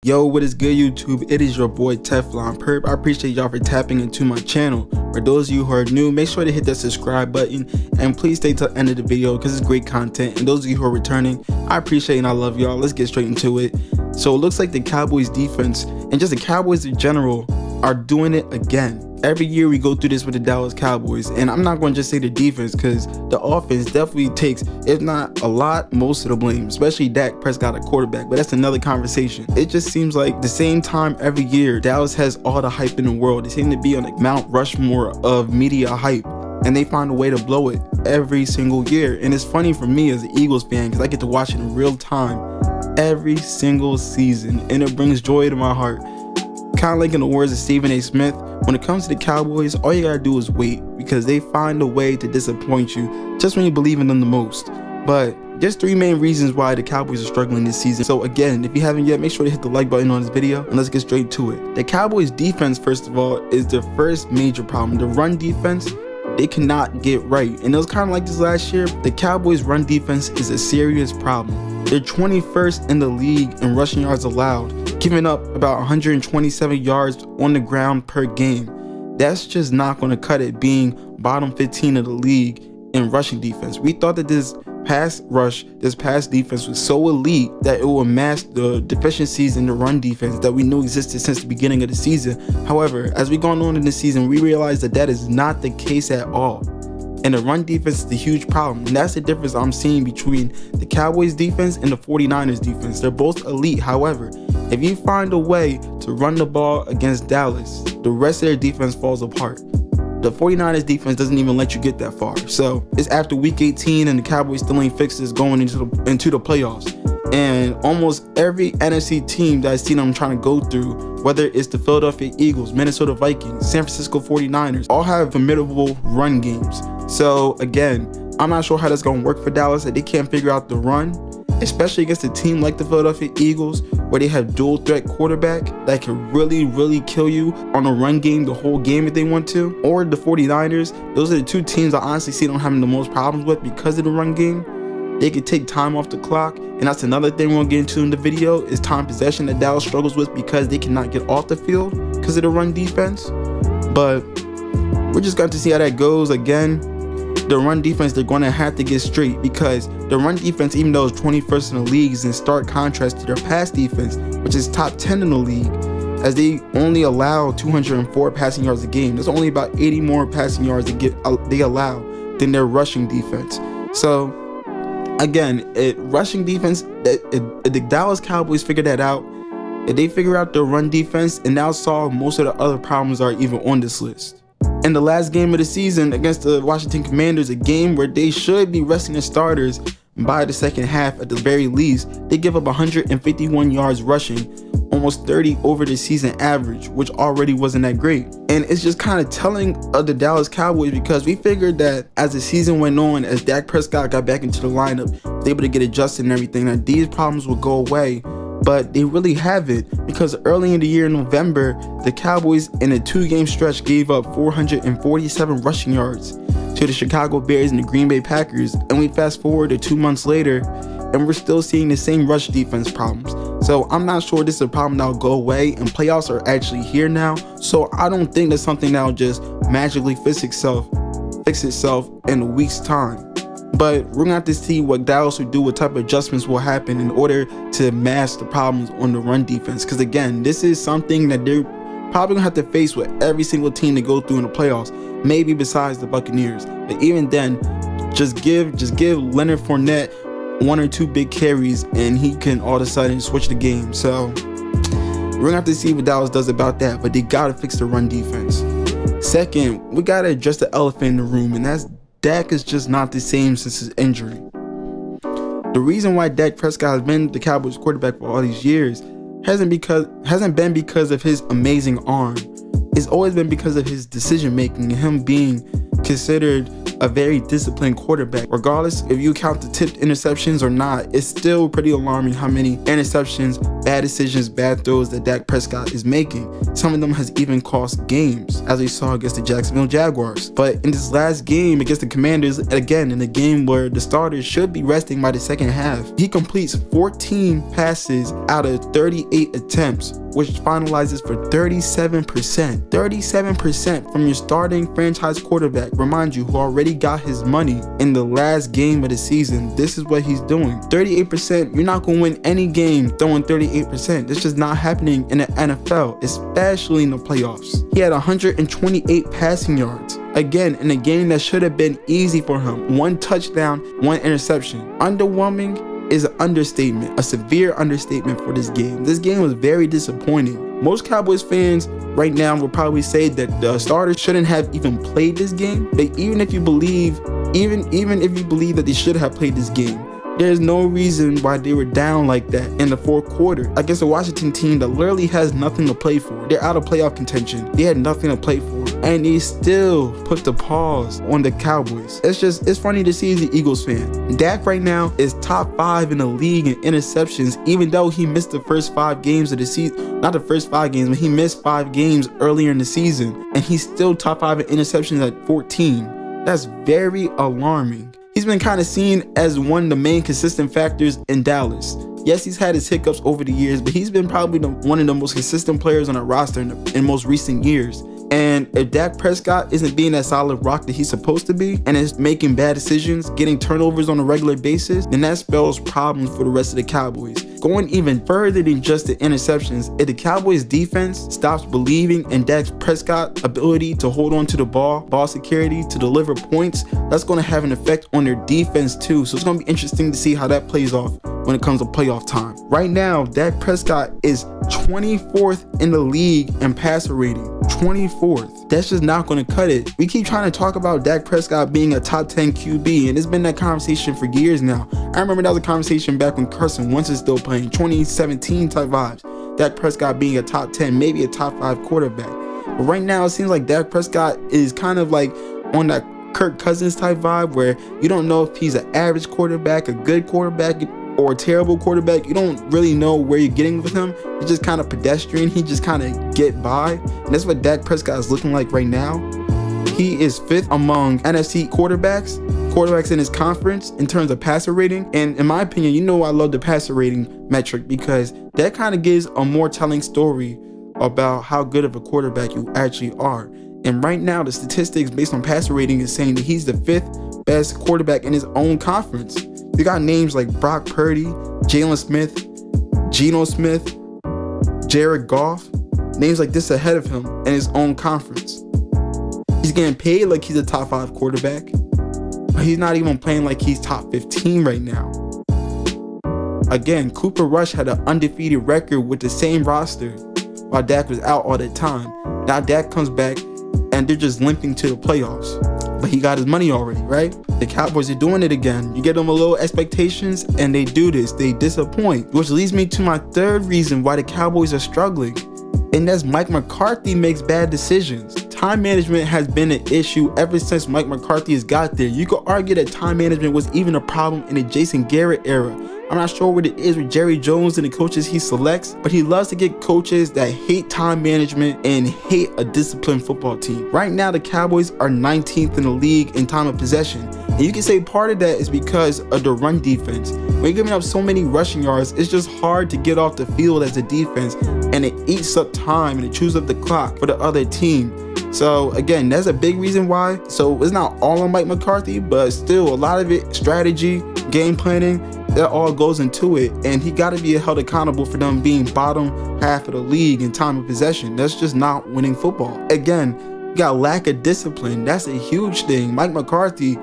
Yo, what is good, YouTube? It is your boy Teflon Perp. I appreciate y'all for tapping into my channel. For those of you who are new, make sure to hit that subscribe button and please stay till the end of the video because it's great content. And those of you who are returning, I appreciate and I love y'all. Let's get straight into it. So it looks like the Cowboys defense and just the Cowboys in general are doing it again. Every year we go through this with the Dallas Cowboys, and I'm not going to just say the defense because the offense definitely takes, if not a lot, most of the blame, especially Dak Prescott at quarterback, but that's another conversation. It just seems like the same time every year, Dallas has all the hype in the world. They seem to be on like Mount Rushmore of media hype, and they find a way to blow it every single year. And it's funny for me as an Eagles fan because I get to watch it in real time every single season, and it brings joy to my heart. Kind of like in the words of Stephen A. Smith, when it comes to the Cowboys, all you gotta do is wait because they find a way to disappoint you just when you believe in them the most. But there's three main reasons why the Cowboys are struggling this season. So again, if you haven't yet, make sure to hit the like button on this video and let's get straight to it. The Cowboys defense, first of all, is the first major problem. The run defense, they cannot get right. And it was kind of like this last year. The Cowboys run defense is a serious problem. They're 21st in the league in rushing yards allowed, giving up about 127 yards on the ground per game. That's just not going to cut it, being bottom 15 of the league in rushing defense. We thought that this pass defense was so elite that it would mask the deficiencies in the run defense that we knew existed since the beginning of the season. However, as we gone on in the season, we realized that that is not the case at all. And the run defense is a huge problem. And that's the difference I'm seeing between the Cowboys defense and the 49ers defense. They're both elite. However, if you find a way to run the ball against Dallas, the rest of their defense falls apart. The 49ers defense doesn't even let you get that far. So it's after week 18 and the Cowboys still ain't fixed this going into the playoffs. And almost every NFC team that I've seen them trying to go through, whether it's the Philadelphia Eagles, Minnesota Vikings, San Francisco 49ers, all have formidable run games. So again, I'm not sure how that's going to work for Dallas, that they can't figure out the run, especially against a team like the Philadelphia Eagles, where they have dual threat quarterback that can really kill you on a run game the whole game if they want to. Or the 49ers, those are the two teams I honestly see them having the most problems with because of the run game. They could take time off the clock, and that's another thing we're going to get into in the video, is time possession that Dallas struggles with because they cannot get off the field because of the run defense. But we're just going to see how that goes. Again, the run defense, they're going to have to get straight because the run defense, even though it's 21st in the league, is in stark contrast to their pass defense, which is top 10 in the league, as they only allow 204 passing yards a game. There's only about 80 more passing yards they allow than their rushing defense. So again, rushing defense, if the Dallas Cowboys figure that out, if they figure out their run defense, and now solve most of the other problems that are even on this list. In the last game of the season against the Washington Commanders, a game where they should be resting their starters by the second half at the very least, they give up 151 yards rushing, almost 30 over the season average, which already wasn't that great. And it's just kind of telling of the Dallas Cowboys because we figured that as the season went on, as Dak Prescott got back into the lineup, was able to get adjusted and everything, that these problems would go away. But they really haven't, because early in the year in November, the Cowboys in a 2-game stretch gave up 447 rushing yards to the Chicago Bears and the Green Bay Packers. And we fast forward to 2 months later, and we're still seeing the same rush defense problems. So I'm not sure this is a problem that'll go away, and playoffs are actually here now. So I don't think that's something that'll just magically fix itself in a week's time. But we're going to have to see what Dallas will do, what type of adjustments will happen in order to mask the problems on the run defense. Because again, this is something that they're probably going to have to face with every single team they go through in the playoffs, maybe besides the Buccaneers. But even then, just give Leonard Fournette 1 or 2 big carries and he can all of a sudden switch the game. So we're going to have to see what Dallas does about that, but they got to fix the run defense. Second, we got to address the elephant in the room, and that's Dak is just not the same since his injury. The reason why Dak Prescott has been the Cowboys quarterback for all these years hasn't been because of his amazing arm. It's always been because of his decision making and him being considered a very disciplined quarterback. Regardless if you count the tipped interceptions or not, it's still pretty alarming how many interceptions, bad decisions, bad throws that Dak Prescott is making. Some of them has even cost games, as we saw against the Jacksonville Jaguars. But in this last game against the Commanders, again in a game where the starters should be resting by the second half, he completes 14 passes out of 38 attempts, which finalizes for 37%. 37% from your starting franchise quarterback, remind you, who already got his money in the last game of the season. This is what he's doing. 38%, you're not going to win any game throwing 38%. This is not happening in the NFL, especially in the playoffs. He had 128 passing yards. Again, in a game that should have been easy for him. 1 touchdown, 1 interception. Underwhelming is an understatement, a severe understatement for this game. This game was very disappointing. Most Cowboys fans right now will probably say that the starters shouldn't have even played this game. But even if you believe, even if you believe that they should have played this game, there's no reason why they were down like that in the fourth quarter against a Washington team that literally has nothing to play for. They're out of playoff contention. They had nothing to play for, and they still put the pause on the Cowboys. It's funny to see as an Eagles fan. Dak right now is top 5 in the league in interceptions, even though he missed the first 5 games of the season. Not the first 5 games, but he missed 5 games earlier in the season, and he's still top 5 in interceptions at 14. That's very alarming. He's been kind of seen as one of the main consistent factors in Dallas. Yes, he's had his hiccups over the years, but he's been probably one of the most consistent players on our roster in most recent years. And if Dak Prescott isn't being that solid rock that he's supposed to be, and is making bad decisions, getting turnovers on a regular basis, then that spells problems for the rest of the Cowboys. Going even further than just the interceptions, if the Cowboys defense stops believing in Dak Prescott's ability to hold on to the ball security, to deliver points, that's going to have an effect on their defense too. So it's going to be interesting to see how that plays off when it comes to playoff time. Right now, Dak Prescott is 24th in the league in passer rating. 24th. That's just not going to cut it. We keep trying to talk about Dak Prescott being a top 10 QB, and it's been that conversation for years now. I remember that was a conversation back when Carson Wentz was still playing, 2017 type vibes. Dak Prescott being a top 10, maybe a top 5 quarterback. But right now, it seems like Dak Prescott is kind of like on that Kirk Cousins type vibe, where you don't know if he's an average quarterback, a good quarterback, or a terrible quarterback. You don't really know where you're getting with him. He's just kind of pedestrian. He just kind of get by. And that's what Dak Prescott is looking like right now. He is 5th among NFC quarterbacks in his conference in terms of passer rating. And in my opinion, you know I love the passer rating metric, because that kind of gives a more telling story about how good of a quarterback you actually are. And right now, the statistics based on passer rating is saying that he's the 5th best quarterback in his own conference. You got names like Brock Purdy, Jalen Smith, Geno Smith, Jared Goff, names like this ahead of him in his own conference. He's getting paid like he's a top 5 quarterback, but he's not even playing like he's top 15 right now. Again, Cooper Rush had an undefeated record with the same roster while Dak was out all the time. Now Dak comes back and they're just limping to the playoffs. But he got his money already, right? The Cowboys are doing it again. You get them a little expectations and they do this. They disappoint. Which leads me to my third reason why the Cowboys are struggling. And that's Mike McCarthy makes bad decisions. Time management has been an issue ever since Mike McCarthy has got there. You could argue that time management was even a problem in the Jason Garrett era. I'm not sure what it is with Jerry Jones and the coaches he selects, but he loves to get coaches that hate time management and hate a disciplined football team. Right now, the Cowboys are 19th in the league in time of possession. And you can say part of that is because of the run defense. When you're giving up so many rushing yards, it's just hard to get off the field as a defense, and it eats up time and it chews up the clock for the other team. So again, that's a big reason why. So it's not all on Mike McCarthy, but still a lot of it, strategy, game planning, that all goes into it, and he got to be held accountable for them being bottom half of the league in time of possession. That's just not winning football. Again, you got lack of discipline. That's a huge thing. Mike McCarthy,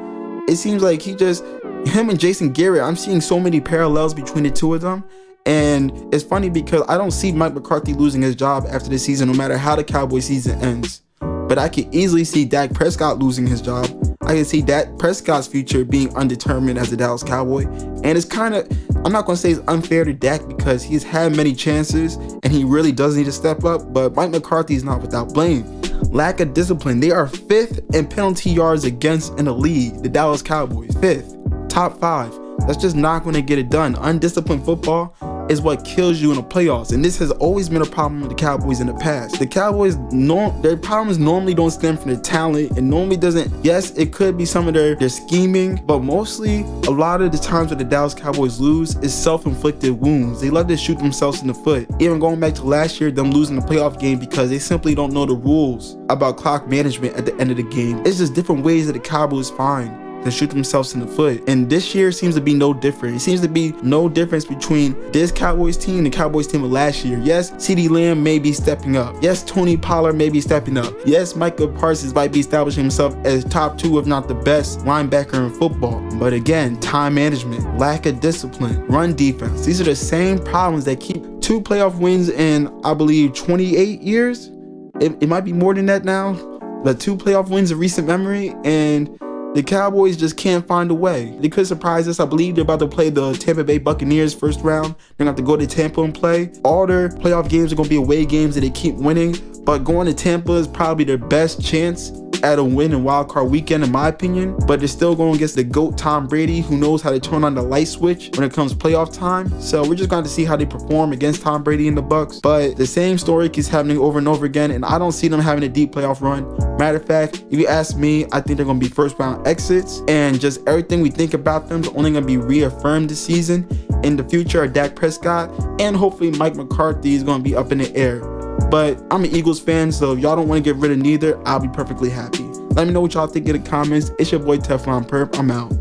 it seems like him and Jason Garrett, I'm seeing so many parallels between the two of them. And it's funny because I don't see Mike McCarthy losing his job after the season, no matter how the Cowboys season ends. But I could easily see Dak Prescott losing his job. I can see Dak Prescott's future being undetermined as a Dallas Cowboy. And it's kind of, I'm not going to say it's unfair to Dak because he's had many chances and he really does need to step up. But Mike McCarthy is not without blame. Lack of discipline. They are 5th in penalty yards against in the league. The Dallas Cowboys, 5th, top 5. That's just not going to get it done. Undisciplined football is what kills you in the playoffs, and this has always been a problem with the Cowboys in the past. The Cowboys, their problems normally don't stem from their talent, and normally doesn't. Yes, it could be some of their scheming, but mostly a lot of the times that the Dallas Cowboys lose is self-inflicted wounds. They love to shoot themselves in the foot. Even going back to last year, them losing the playoff game because they simply don't know the rules about clock management at the end of the game. It's just different ways that the Cowboys find to shoot themselves in the foot, and this year seems to be no different. It seems to be no difference between this Cowboys team and the Cowboys team of last year. Yes, CeeDee Lamb may be stepping up. Yes, Tony Pollard may be stepping up. Yes, Micah Parsons might be establishing himself as top 2, if not the best linebacker in football. But again, time management, lack of discipline, run defense. These are the same problems that keep 2 playoff wins in, I believe, 28 years. It might be more than that now. The 2 playoff wins in recent memory, and the Cowboys just can't find a way. They could surprise us. I believe they're about to play the Tampa Bay Buccaneers first round. They're going to have to go to Tampa and play. All their playoff games are going to be away games that they keep winning. But going to Tampa is probably their best chance at a win in wildcard weekend, in my opinion. But they're still going against the GOAT Tom Brady, who knows how to turn on the light switch when it comes playoff time. So we're just going to see how they perform against Tom Brady and the Bucs. But the same story keeps happening over and over again, and I don't see them having a deep playoff run. Matter of fact, if you ask me, I think they're going to be first round exits, and just everything we think about them is only going to be reaffirmed this season. In the future, Dak Prescott and hopefully Mike McCarthy is going to be up in the air. But I'm an Eagles fan, so if y'all don't want to get rid of neither, I'll be perfectly happy. Let me know what y'all think in the comments. It's your boy Teflon Perp. I'm out.